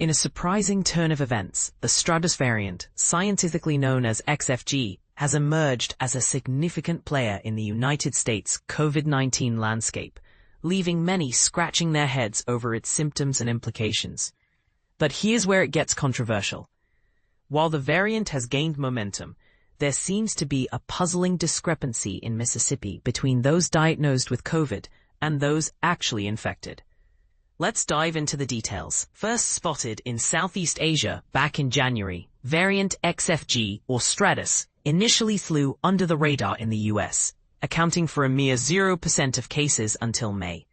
In a surprising turn of events, the Stratus variant, scientifically known as XFG, has emerged as a significant player in the United States COVID-19 landscape, leaving many scratching their heads over its symptoms and implications. But here's where it gets controversial. While the variant has gained momentum, there seems to be a puzzling discrepancy in Mississippi between those diagnosed with COVID and those actually infected. Let's dive into the details. First spotted in Southeast Asia back in January, variant XFG or Stratus initially flew under the radar in the US, accounting for a mere 0% of cases until May.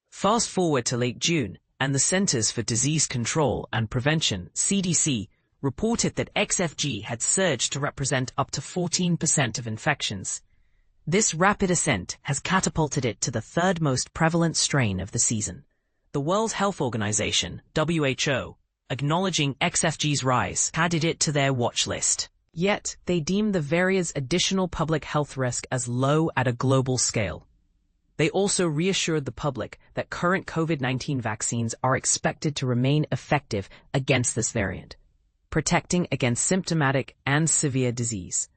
Fast forward to late June, and the Centers for Disease Control and Prevention, CDC, reported that XFG had surged to represent up to 14% of infections. This rapid ascent has catapulted it to the third most prevalent strain of the season. The World Health Organization, WHO, acknowledging XFG's rise, added it to their watch list. Yet, they deem the variant's additional public health risk as low at a global scale. They also reassured the public that current COVID-19 vaccines are expected to remain effective against this variant, protecting against symptomatic and severe disease.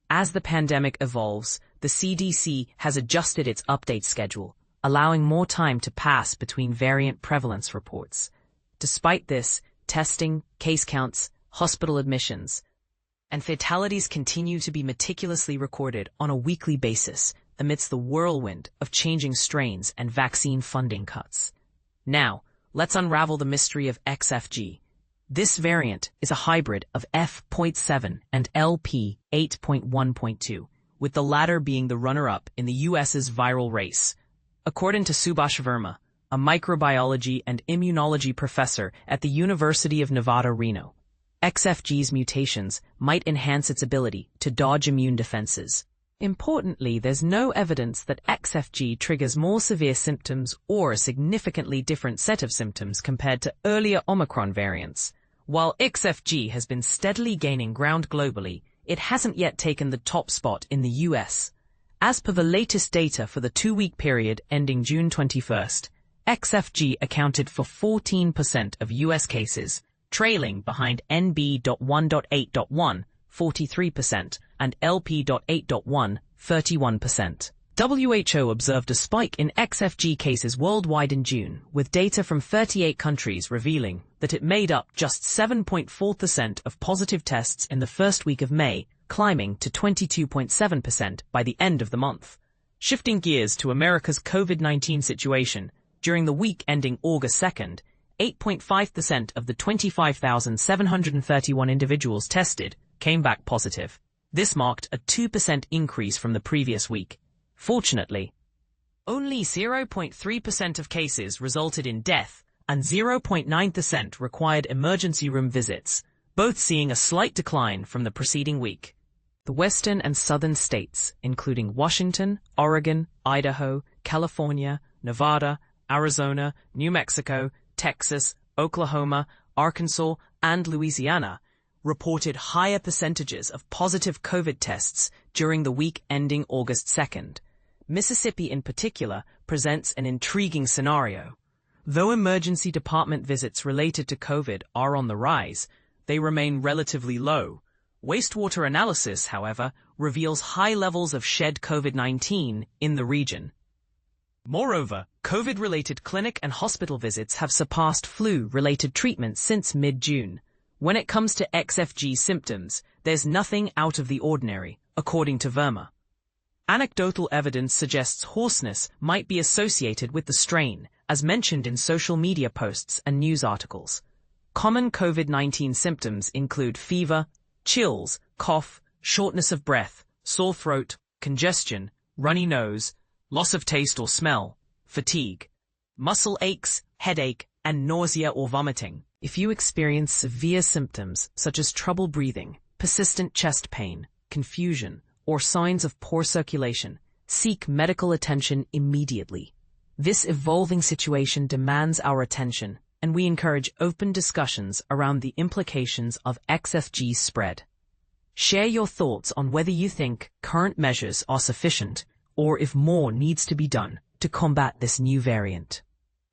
As the pandemic evolves, the CDC has adjusted its update schedule, allowing more time to pass between variant prevalence reports. Despite this, testing, case counts, hospital admissions, and fatalities continue to be meticulously recorded on a weekly basis amidst the whirlwind of changing strains and vaccine funding cuts. Now, let's unravel the mystery of XFG. This variant is a hybrid of F.7 and LP.8.1.2, with the latter being the runner-up in the US's viral race. According to Subhash Verma, a microbiology and immunology professor at the University of Nevada, Reno, XFG's mutations might enhance its ability to dodge immune defenses. Importantly, there's no evidence that XFG triggers more severe symptoms or a significantly different set of symptoms compared to earlier Omicron variants. While XFG has been steadily gaining ground globally, it hasn't yet taken the top spot in the US. As per the latest data for the 2-week period ending June 21st, XFG accounted for 14% of US cases, trailing behind NB.1.8.1, 43%, and LP.8.1, 31%. WHO observed a spike in XFG cases worldwide in June, with data from 38 countries revealing that it made up just 7.4% of positive tests in the first week of May, climbing to 22.7% by the end of the month. Shifting gears to America's COVID-19 situation, during the week ending August 2nd, 8.5% of the 25,731 individuals tested came back positive. This marked a 2% increase from the previous week. Fortunately, only 0.3% of cases resulted in death and 0.9% required emergency room visits, both seeing a slight decline from the preceding week. The western and southern states, including Washington, Oregon, Idaho, California, Nevada, Arizona, New Mexico, Texas, Oklahoma, Arkansas, and Louisiana, reported higher percentages of positive COVID tests during the week ending August 2nd. Mississippi in particular presents an intriguing scenario. Though emergency department visits related to COVID are on the rise, they remain relatively low. Wastewater analysis, however, reveals high levels of shed COVID-19 in the region. Moreover, COVID-related clinic and hospital visits have surpassed flu-related treatments since mid-June. When it comes to XFG symptoms, there's nothing out of the ordinary, according to Verma. Anecdotal evidence suggests hoarseness might be associated with the strain, as mentioned in social media posts and news articles. Common COVID-19 symptoms include fever, chills, cough, shortness of breath, sore throat, congestion, runny nose, loss of taste or smell, fatigue, muscle aches, headache, and nausea or vomiting. If you experience severe symptoms such as trouble breathing, persistent chest pain, confusion, or signs of poor circulation, seek medical attention immediately. This evolving situation demands our attention, and we encourage open discussions around the implications of XFG's spread. Share your thoughts on whether you think current measures are sufficient, or if more needs to be done to combat this new variant.